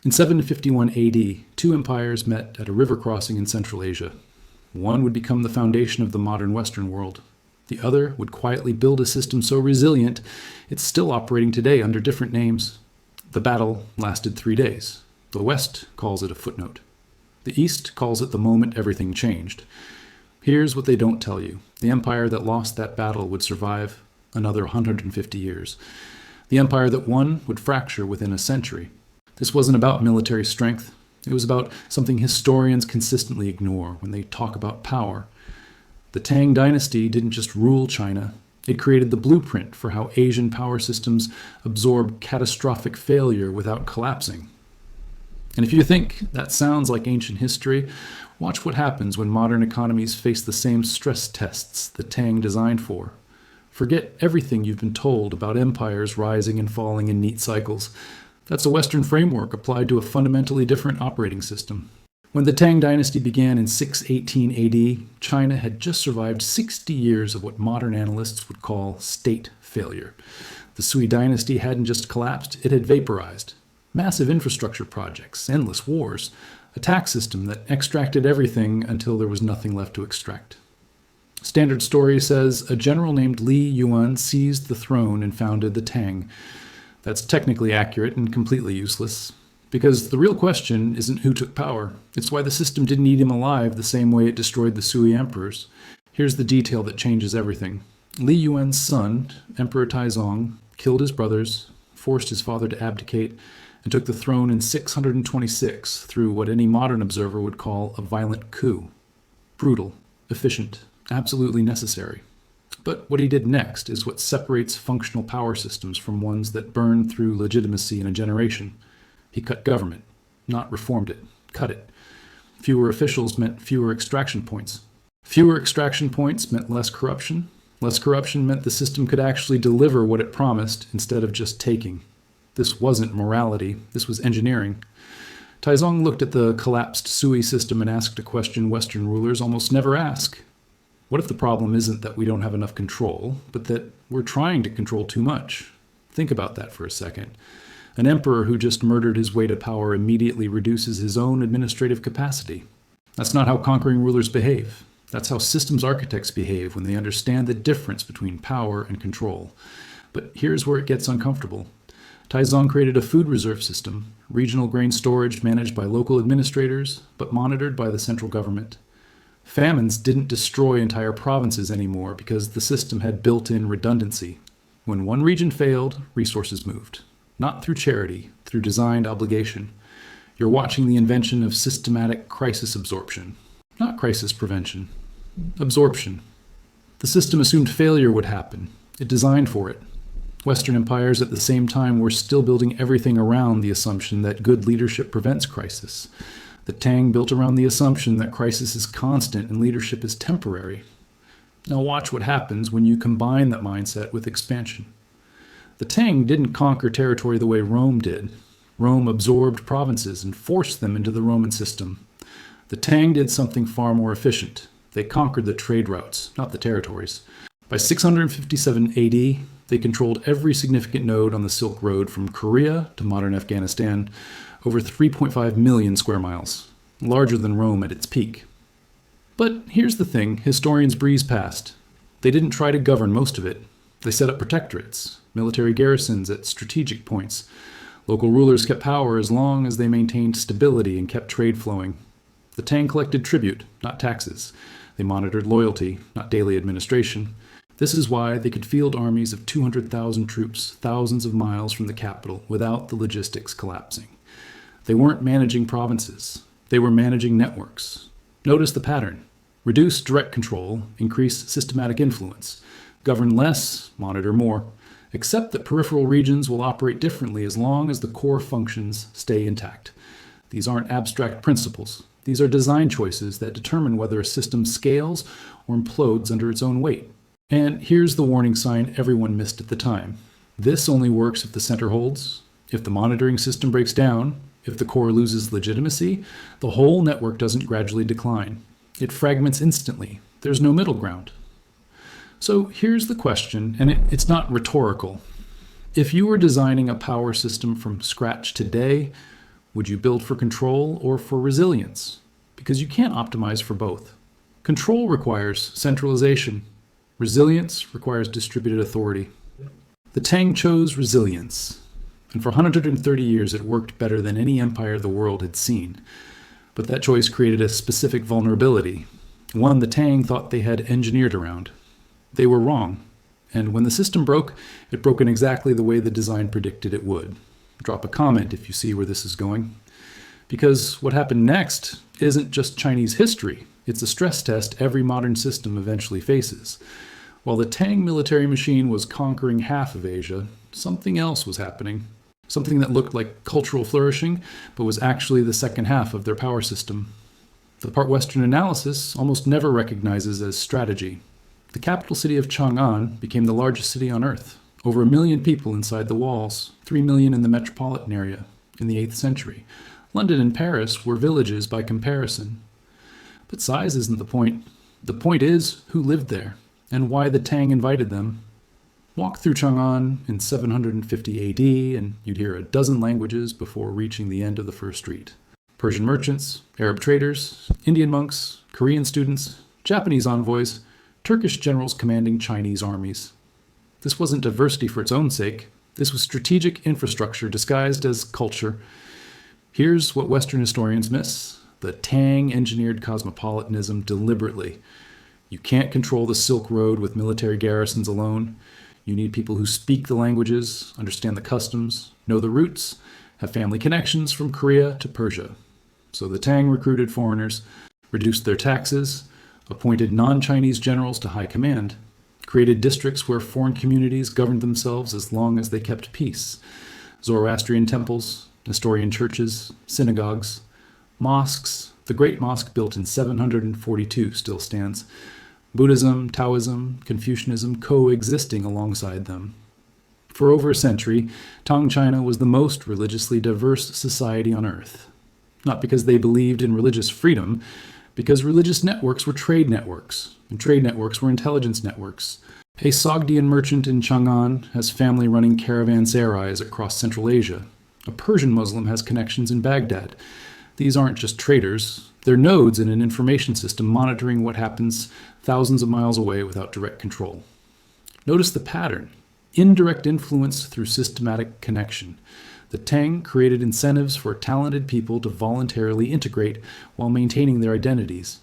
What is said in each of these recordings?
In 751 AD, two empires met at a river crossing in Central Asia. One would become the foundation of the modern Western world. The other would quietly build a system so resilient it's still operating today under different names. The battle lasted 3 days. The West calls it a footnote. The East calls it the moment everything changed. Here's what they don't tell you. The empire that lost that battle would survive another 150 years. The empire that won would fracture within a century. This wasn't about military strength. It was about something historians consistently ignore when they talk about power. The Tang Dynasty didn't just rule China. It created the blueprint for how Asian power systems absorb catastrophic failure without collapsing. And if you think that sounds like ancient history, watch what happens when modern economies face the same stress tests the Tang designed for. Forget everything you've been told about empires rising and falling in neat cycles. That's a Western framework applied to a fundamentally different operating system. When the Tang Dynasty began in 618 AD, China had just survived 60 years of what modern analysts would call state failure. The Sui Dynasty hadn't just collapsed, it had vaporized. Massive infrastructure projects, endless wars, a tax system that extracted everything until there was nothing left to extract. Standard story says a general named Li Yuan seized the throne and founded the Tang. That's technically accurate and completely useless. Because the real question isn't who took power, it's why the system didn't eat him alive the same way it destroyed the Sui emperors. Here's the detail that changes everything. Li Yuan's son, Emperor Taizong, killed his brothers, forced his father to abdicate, and took the throne in 626 through what any modern observer would call a violent coup. Brutal, efficient, absolutely necessary. But what he did next is what separates functional power systems from ones that burn through legitimacy in a generation. He cut government, not reformed it, cut it. Fewer officials meant fewer extraction points. Fewer extraction points meant less corruption. Less corruption meant the system could actually deliver what it promised instead of just taking. This wasn't morality, this was engineering. Taizong looked at the collapsed Sui system and asked a question Western rulers almost never ask. What if the problem isn't that we don't have enough control, but that we're trying to control too much? Think about that for a second. An emperor who just murdered his way to power immediately reduces his own administrative capacity. That's not how conquering rulers behave. That's how systems architects behave when they understand the difference between power and control. But here's where it gets uncomfortable. Taizong created a food reserve system, regional grain storage managed by local administrators, but monitored by the central government. Famines didn't destroy entire provinces anymore because the system had built-in redundancy. When one region failed, resources moved. Not through charity, through designed obligation. You're watching the invention of systematic crisis absorption. Not crisis prevention. Absorption. The system assumed failure would happen. It designed for it. Western empires at the same time were still building everything around the assumption that good leadership prevents crisis. The Tang built around the assumption that crisis is constant and leadership is temporary. Now watch what happens when you combine that mindset with expansion. The Tang didn't conquer territory the way Rome did. Rome absorbed provinces and forced them into the Roman system. The Tang did something far more efficient. They conquered the trade routes, not the territories. By 657 AD, they controlled every significant node on the Silk Road from Korea to modern Afghanistan, over 3.5 million square miles, larger than Rome at its peak. But here's the thing historians breeze past. They didn't try to govern most of it. They set up protectorates, military garrisons at strategic points. Local rulers kept power as long as they maintained stability and kept trade flowing. The Tang collected tribute, not taxes. They monitored loyalty, not daily administration. This is why they could field armies of 200,000 troops thousands of miles from the capital without the logistics collapsing. They weren't managing provinces. They were managing networks. Notice the pattern. Reduce direct control, increase systematic influence. Govern less, monitor more. Accept that peripheral regions will operate differently as long as the core functions stay intact. These aren't abstract principles. These are design choices that determine whether a system scales or implodes under its own weight. And here's the warning sign everyone missed at the time. This only works if the center holds, if the monitoring system breaks down, if the core loses legitimacy, the whole network doesn't gradually decline. It fragments instantly. There's no middle ground. So here's the question, and it's not rhetorical. If you were designing a power system from scratch today, Would you build for control or for resilience? Because you can't optimize for both. Control requires centralization. Resilience requires distributed authority. The Tang chose resilience, and for 130 years it worked better than any empire the world had seen. But that choice created a specific vulnerability, one the Tang thought they had engineered around. They were wrong, and when the system broke, it broke in exactly the way the design predicted it would. Drop a comment if you see where this is going. Because what happened next isn't just Chinese history, it's a stress test every modern system eventually faces. While the Tang military machine was conquering half of Asia, something else was happening. Something that looked like cultural flourishing, but was actually the second half of their power system. The part Western analysis almost never recognizes as strategy. The capital city of Chang'an became the largest city on Earth. Over 1 million people inside the walls, 3 million in the metropolitan area in the 8th century. London and Paris were villages by comparison. But size isn't the point. The point is who lived there, and why the Tang invited them. Walk through Chang'an in 750 AD, and you'd hear a dozen languages before reaching the end of the first street. Persian merchants, Arab traders, Indian monks, Korean students, Japanese envoys, Turkish generals commanding Chinese armies. This wasn't diversity for its own sake. This was strategic infrastructure disguised as culture. Here's what Western historians miss. The Tang engineered cosmopolitanism deliberately. You can't control the Silk Road with military garrisons alone. You need people who speak the languages, understand the customs, know the routes, have family connections from Korea to Persia. So the Tang recruited foreigners, reduced their taxes, appointed non-Chinese generals to high command, created districts where foreign communities governed themselves as long as they kept peace. Zoroastrian temples, Nestorian churches, synagogues, mosques. The Great Mosque built in 742 still stands. Buddhism, Taoism, Confucianism coexisting alongside them. For over a century, Tang China was the most religiously diverse society on earth. Not because they believed in religious freedom, because religious networks were trade networks, and trade networks were intelligence networks. A Sogdian merchant in Chang'an has family running caravanserais across Central Asia. A Persian Muslim has connections in Baghdad. These aren't just traders, they're nodes in an information system monitoring what happens thousands of miles away without direct control. Notice the pattern. Indirect influence through systematic connection. The Tang created incentives for talented people to voluntarily integrate while maintaining their identities.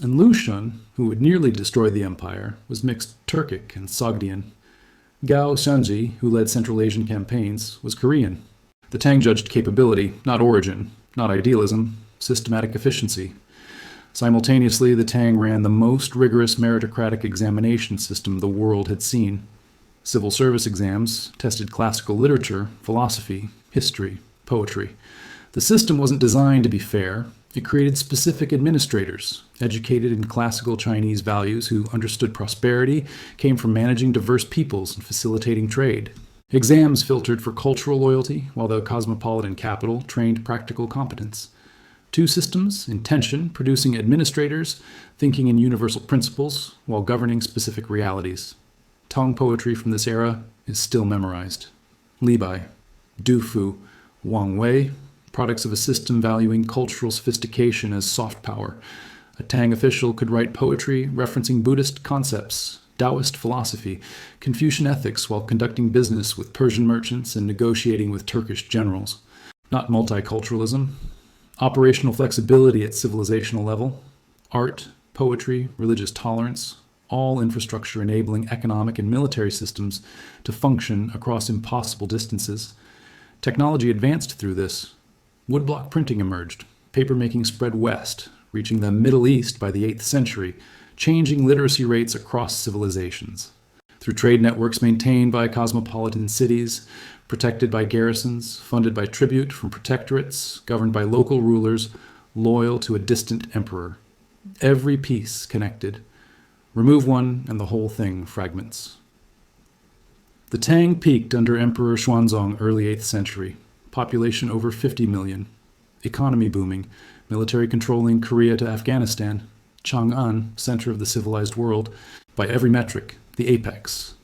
And Lu Xun, who would nearly destroy the empire, was mixed Turkic and Sogdian. Gao Xianji, who led Central Asian campaigns, was Korean. The Tang judged capability, not origin, not idealism, systematic efficiency. Simultaneously, the Tang ran the most rigorous meritocratic examination system the world had seen. Civil service exams tested classical literature, philosophy, history, poetry. The system wasn't designed to be fair. It created specific administrators, educated in classical Chinese values who understood prosperity, came from managing diverse peoples and facilitating trade. Exams filtered for cultural loyalty, while the cosmopolitan capital trained practical competence. Two systems in tension, producing administrators thinking in universal principles while governing specific realities. Tang poetry from this era is still memorized. Li Bai, Du Fu, Wang Wei, products of a system valuing cultural sophistication as soft power. A Tang official could write poetry referencing Buddhist concepts, Taoist philosophy, Confucian ethics while conducting business with Persian merchants and negotiating with Turkish generals. Not multiculturalism. Operational flexibility at civilizational level. Art, poetry, religious tolerance, all infrastructure enabling economic and military systems to function across impossible distances. Technology advanced through this. Woodblock printing emerged. Papermaking spread west, reaching the Middle East by the 8th century, changing literacy rates across civilizations. Through trade networks maintained by cosmopolitan cities, protected by garrisons, funded by tribute from protectorates, governed by local rulers, loyal to a distant emperor. Every piece connected. Remove one and the whole thing fragments. The Tang peaked under Emperor Xuanzong early 8th century. Population over 50 million. Economy booming. Military controlling Korea to Afghanistan. Chang'an, center of the civilized world. By every metric, the apex.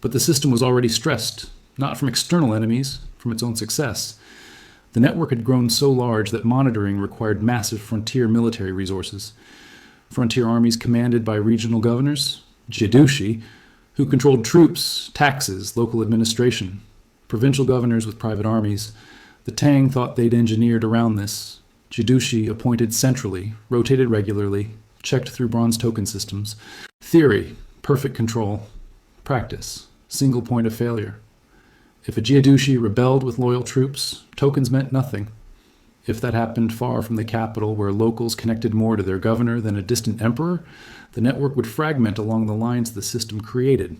But the system was already stressed, not from external enemies, from its own success. The network had grown so large that monitoring required massive frontier military resources. Frontier armies commanded by regional governors, jidushi, who controlled troops, taxes, local administration. Provincial governors with private armies. The Tang thought they'd engineered around this. Jidushi appointed centrally, rotated regularly, checked through bronze token systems. Theory, perfect control. Practice, single point of failure. If a jidushi rebelled with loyal troops, tokens meant nothing. If that happened far from the capital, where locals connected more to their governor than a distant emperor, the network would fragment along the lines the system created.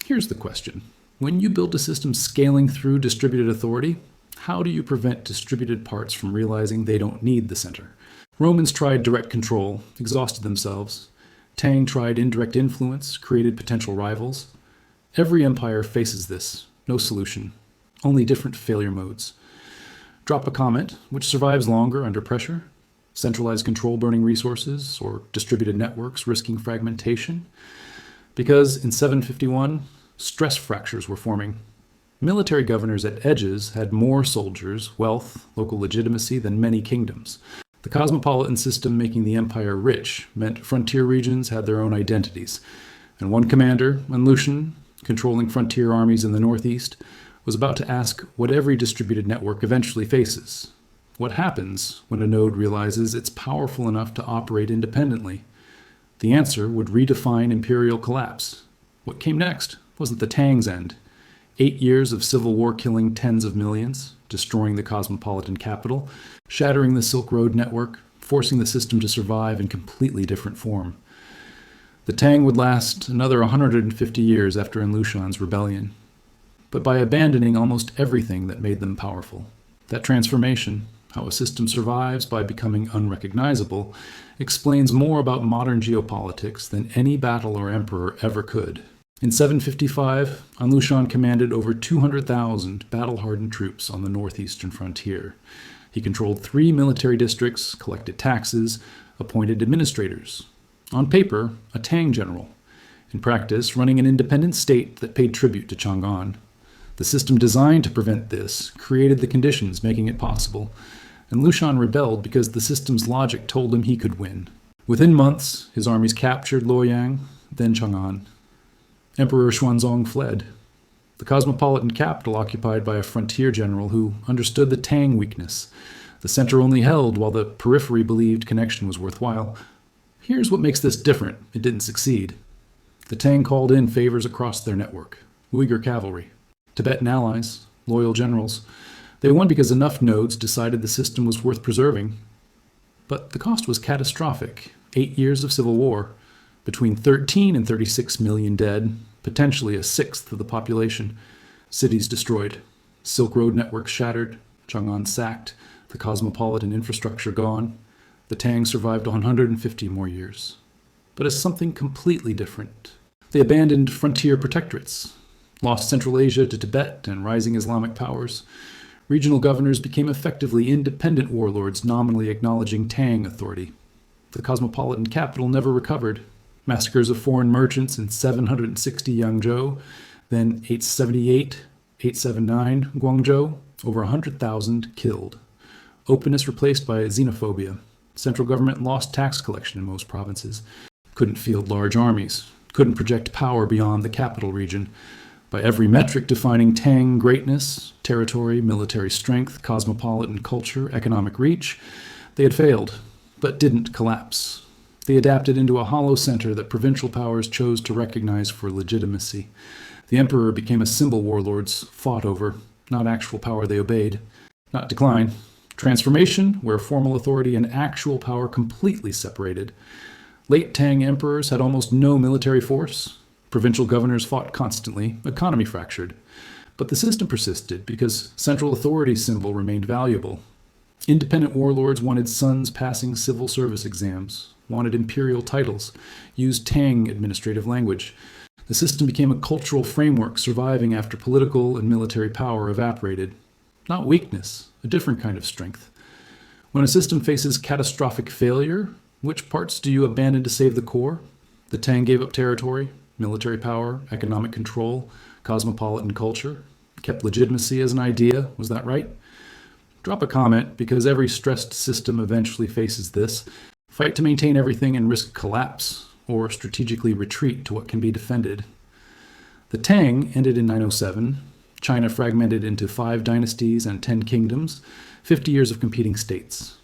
Here's the question. When you build a system scaling through distributed authority, how do you prevent distributed parts from realizing they don't need the center? Romans tried direct control, exhausted themselves. Tang tried indirect influence, created potential rivals. Every empire faces this. No solution. Only different failure modes. Drop a comet, which survives longer under pressure. Centralized control burning resources, or distributed networks risking fragmentation. Because in 751, stress fractures were forming. Military governors at edges had more soldiers, wealth, local legitimacy than many kingdoms. The cosmopolitan system making the empire rich meant frontier regions had their own identities, and one commander, Lucian, controlling frontier armies in the northeast, was about to ask what every distributed network eventually faces. What happens when a node realizes it's powerful enough to operate independently? The answer would redefine imperial collapse. What came next wasn't the Tang's end. 8 years of civil war killing tens of millions, destroying the cosmopolitan capital, shattering the Silk Road network, forcing the system to survive in completely different form. The Tang would last another 150 years after Enlushan's rebellion, but by abandoning almost everything that made them powerful. That transformation, how a system survives by becoming unrecognizable, explains more about modern geopolitics than any battle or emperor ever could. In 755, Enlushan commanded over 200,000 battle-hardened troops on the northeastern frontier. He controlled 3 military districts, collected taxes, appointed administrators. On paper, a Tang general. In practice, running an independent state that paid tribute to Chang'an. The system designed to prevent this created the conditions making it possible, and Lushan rebelled because the system's logic told him he could win. Within months, his armies captured Luoyang, then Chang'an. Emperor Xuanzong fled. The cosmopolitan capital occupied by a frontier general who understood the Tang weakness. The center only held while the periphery believed connection was worthwhile. Here's what makes this different. It didn't succeed. The Tang called in favors across their network. Uyghur cavalry, Tibetan allies, loyal generals. They won because enough nodes decided the system was worth preserving. But the cost was catastrophic. 8 years of civil war, between 13 and 36 million dead, potentially a sixth of the population. Cities destroyed, Silk Road networks shattered, Chang'an sacked, the cosmopolitan infrastructure gone. The Tang survived 150 more years. But as something completely different. They abandoned frontier protectorates, lost Central Asia to Tibet and rising Islamic powers. Regional governors became effectively independent warlords nominally acknowledging Tang authority. The cosmopolitan capital never recovered. Massacres of foreign merchants in 760 Yangzhou, then 878, 879 Guangzhou, over 100,000 killed. Openness replaced by xenophobia. Central government lost tax collection in most provinces, couldn't field large armies, couldn't project power beyond the capital region. By every metric defining Tang greatness, territory, military strength, cosmopolitan culture, economic reach, they had failed, but didn't collapse. They adapted into a hollow center that provincial powers chose to recognize for legitimacy. The emperor became a symbol warlords fought over, not actual power they obeyed. Not decline. Transformation, where formal authority and actual power completely separated. Late Tang emperors had almost no military force. Provincial governors fought constantly, economy fractured. But the system persisted because central authority symbol remained valuable. Independent warlords wanted sons passing civil service exams, wanted imperial titles, used Tang administrative language. The system became a cultural framework surviving after political and military power evaporated. Not weakness, a different kind of strength. When a system faces catastrophic failure, which parts do you abandon to save the core? The Tang gave up territory, military power, economic control, cosmopolitan culture, kept legitimacy as an idea, was that right? Drop a comment, because every stressed system eventually faces this. Fight to maintain everything and risk collapse, or strategically retreat to what can be defended. The Tang ended in 907. China fragmented into 5 dynasties and 10 kingdoms, 50 years of competing states.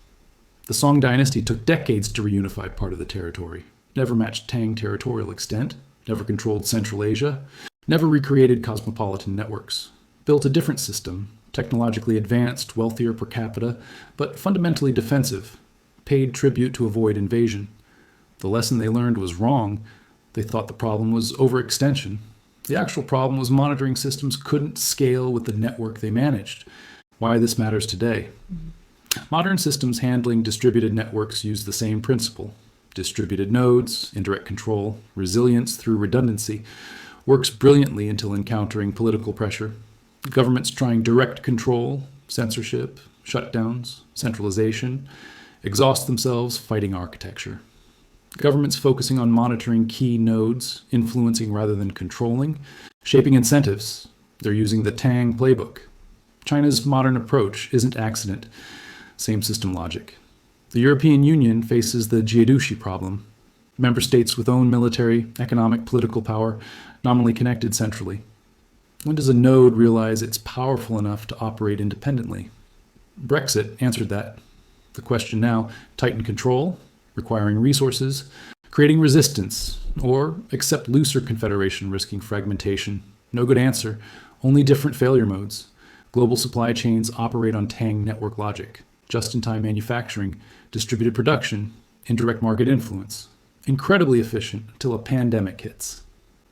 The Song Dynasty took decades to reunify part of the territory, never matched Tang territorial extent, never controlled Central Asia, never recreated cosmopolitan networks, built a different system, technologically advanced, wealthier per capita, but fundamentally defensive, paid tribute to avoid invasion. The lesson they learned was wrong. They thought the problem was overextension. The actual problem was monitoring systems couldn't scale with the network they managed. Why this matters today. Modern systems handling distributed networks use the same principle. Distributed nodes, indirect control, resilience through redundancy, works brilliantly until encountering political pressure. Governments trying direct control, censorship, shutdowns, centralization, exhaust themselves fighting architecture. Governments focusing on monitoring key nodes, influencing rather than controlling, shaping incentives. They're using the Tang playbook. China's modern approach isn't accident, same system logic. The European Union faces the Jiadushi problem. Member states with own military, economic, political power, nominally connected centrally. When does a node realize it's powerful enough to operate independently? Brexit answered that. The question now, tighten control, requiring resources, creating resistance, or accept looser confederation risking fragmentation. No good answer, only different failure modes. Global supply chains operate on Tang network logic, just-in-time manufacturing, distributed production, indirect market influence. Incredibly efficient until a pandemic hits.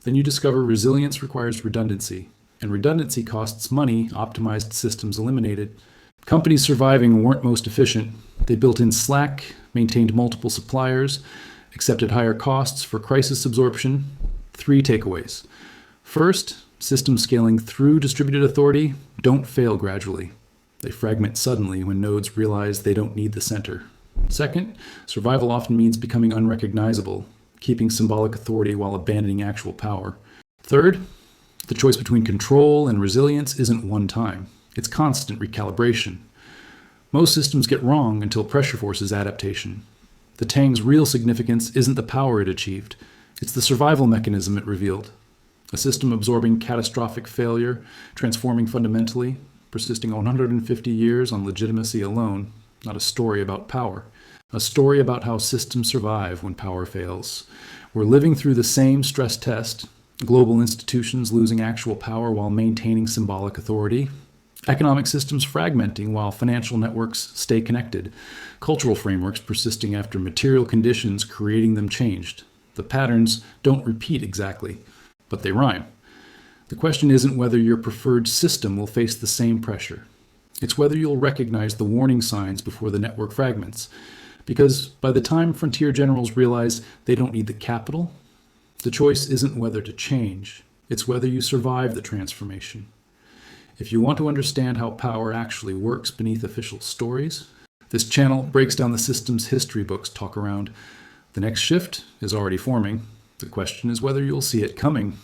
Then you discover resilience requires redundancy, and redundancy costs money, optimized systems eliminated. Companies surviving weren't most efficient. They built in slack, maintained multiple suppliers, accepted higher costs for crisis absorption. 3 takeaways. First, systems scaling through distributed authority don't fail gradually. They fragment suddenly when nodes realize they don't need the center. Second, survival often means becoming unrecognizable, keeping symbolic authority while abandoning actual power. Third, the choice between control and resilience isn't one time. It's constant recalibration. Most systems get wrong until pressure forces adaptation. The Tang's real significance isn't the power it achieved. It's the survival mechanism it revealed. A system absorbing catastrophic failure, transforming fundamentally, persisting 150 years on legitimacy alone, not a story about power. A story about how systems survive when power fails. We're living through the same stress test, global institutions losing actual power while maintaining symbolic authority, economic systems fragmenting while financial networks stay connected, cultural frameworks persisting after material conditions creating them changed. The patterns don't repeat exactly, but they rhyme. The question isn't whether your preferred system will face the same pressure. It's whether you'll recognize the warning signs before the network fragments. Because by the time frontier generals realize they don't need the capital, the choice isn't whether to change, it's whether you survive the transformation. If you want to understand how power actually works beneath official stories, this channel breaks down the systems history books talk around. The next shift is already forming. The question is whether you'll see it coming.